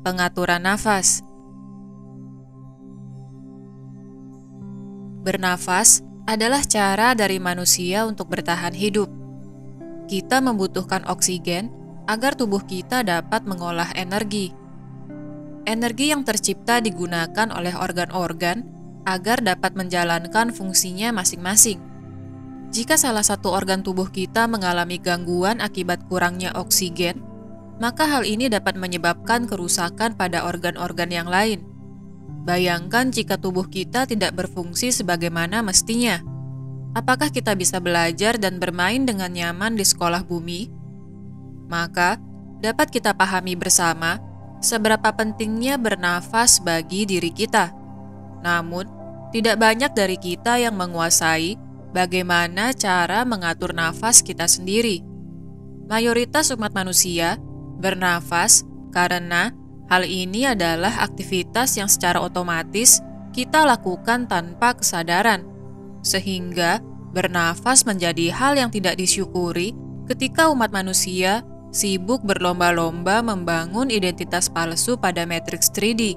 Pengaturan nafas. Bernafas adalah cara dari manusia untuk bertahan hidup. Kita membutuhkan oksigen agar tubuh kita dapat mengolah energi. Energi yang tercipta digunakan oleh organ-organ agar dapat menjalankan fungsinya masing-masing. Jika salah satu organ tubuh kita mengalami gangguan akibat kurangnya oksigen, maka hal ini dapat menyebabkan kerusakan pada organ-organ yang lain. Bayangkan jika tubuh kita tidak berfungsi sebagaimana mestinya. Apakah kita bisa belajar dan bermain dengan nyaman di sekolah bumi? Maka, dapat kita pahami bersama seberapa pentingnya bernafas bagi diri kita. Namun, tidak banyak dari kita yang menguasai bagaimana cara mengatur nafas kita sendiri. Mayoritas umat manusia bernafas karena hal ini adalah aktivitas yang secara otomatis kita lakukan tanpa kesadaran, sehingga bernafas menjadi hal yang tidak disyukuri ketika umat manusia sibuk berlomba-lomba membangun identitas palsu pada matriks 3D.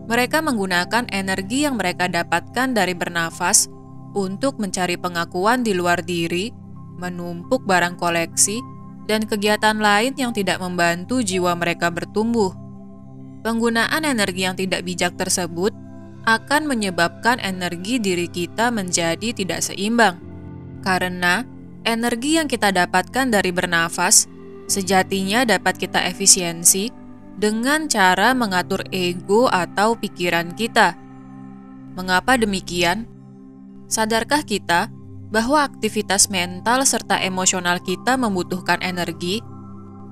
Mereka menggunakan energi yang mereka dapatkan dari bernafas untuk mencari pengakuan di luar diri, menumpuk barang koleksi, dan kegiatan lain yang tidak membantu jiwa mereka bertumbuh. Penggunaan energi yang tidak bijak tersebut akan menyebabkan energi diri kita menjadi tidak seimbang. Karena energi yang kita dapatkan dari bernafas sejatinya dapat kita efisiensi dengan cara mengatur ego atau pikiran kita. Mengapa demikian? Sadarkah kita bahwa aktivitas mental serta emosional kita membutuhkan energi?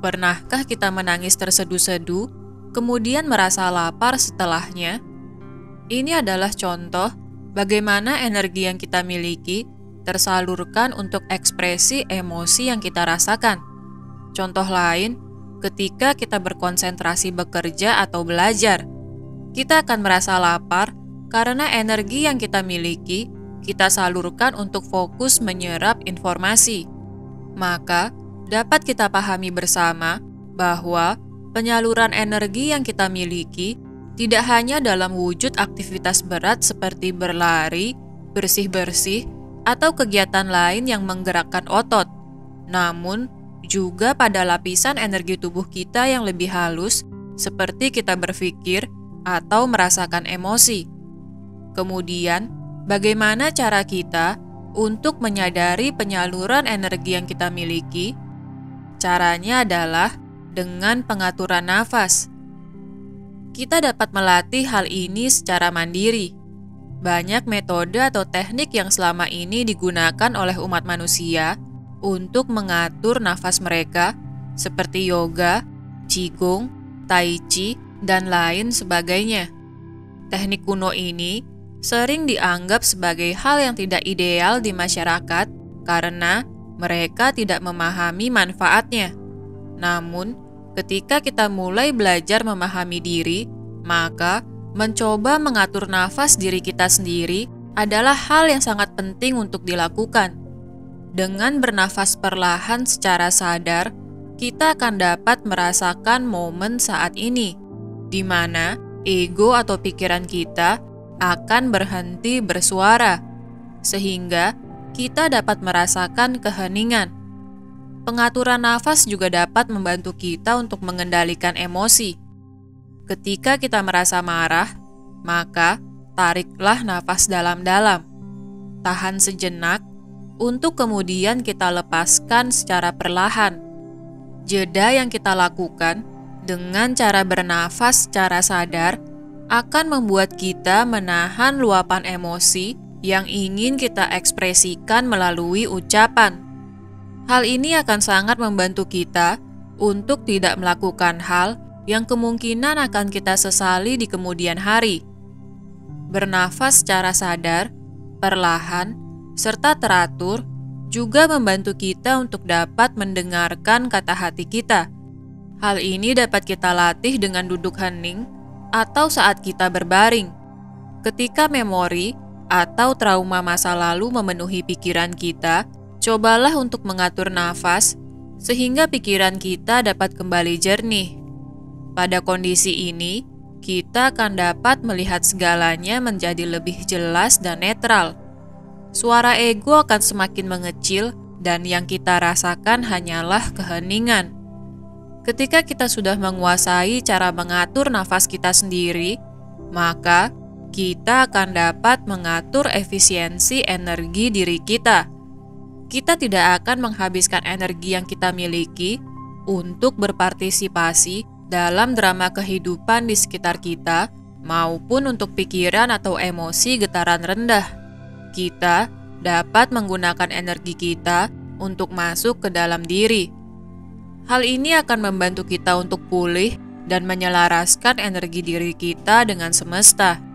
Pernahkah kita menangis terseduh-seduh, kemudian merasa lapar setelahnya? Ini adalah contoh bagaimana energi yang kita miliki tersalurkan untuk ekspresi emosi yang kita rasakan. Contoh lain, ketika kita berkonsentrasi bekerja atau belajar, kita akan merasa lapar karena energi yang kita miliki kita salurkan untuk fokus menyerap informasi. Maka, dapat kita pahami bersama bahwa penyaluran energi yang kita miliki tidak hanya dalam wujud aktivitas berat seperti berlari, bersih-bersih, atau kegiatan lain yang menggerakkan otot, namun juga pada lapisan energi tubuh kita yang lebih halus seperti kita berpikir atau merasakan emosi. Kemudian, bagaimana cara kita untuk menyadari penyaluran energi yang kita miliki? Caranya adalah dengan pengaturan nafas. Kita dapat melatih hal ini secara mandiri. Banyak metode atau teknik yang selama ini digunakan oleh umat manusia untuk mengatur nafas mereka, seperti yoga, qigong, tai chi, dan lain sebagainya. Teknik kuno ini sering dianggap sebagai hal yang tidak ideal di masyarakat karena mereka tidak memahami manfaatnya. Namun, ketika kita mulai belajar memahami diri, maka mencoba mengatur nafas diri kita sendiri adalah hal yang sangat penting untuk dilakukan. Dengan bernafas perlahan secara sadar, kita akan dapat merasakan momen saat ini, di mana ego atau pikiran kita akan berhenti bersuara, sehingga kita dapat merasakan keheningan. Pengaturan nafas juga dapat membantu kita untuk mengendalikan emosi. Ketika kita merasa marah, maka tariklah nafas dalam-dalam. Tahan sejenak, untuk kemudian kita lepaskan secara perlahan. Jeda yang kita lakukan dengan cara bernafas secara sadar akan membuat kita menahan luapan emosi yang ingin kita ekspresikan melalui ucapan. Hal ini akan sangat membantu kita untuk tidak melakukan hal yang kemungkinan akan kita sesali di kemudian hari. Bernafas secara sadar, perlahan, serta teratur juga membantu kita untuk dapat mendengarkan kata hati kita. Hal ini dapat kita latih dengan duduk hening atau saat kita berbaring. Ketika memori atau trauma masa lalu memenuhi pikiran kita, cobalah untuk mengatur nafas sehingga pikiran kita dapat kembali jernih. Pada kondisi ini, kita akan dapat melihat segalanya menjadi lebih jelas dan netral. Suara ego akan semakin mengecil dan yang kita rasakan hanyalah keheningan. Ketika kita sudah menguasai cara mengatur nafas kita sendiri, maka kita akan dapat mengatur efisiensi energi diri kita. Kita tidak akan menghabiskan energi yang kita miliki untuk berpartisipasi dalam drama kehidupan di sekitar kita, maupun untuk pikiran atau emosi getaran rendah. Kita dapat menggunakan energi kita untuk masuk ke dalam diri. Hal ini akan membantu kita untuk pulih dan menyelaraskan energi diri kita dengan semesta.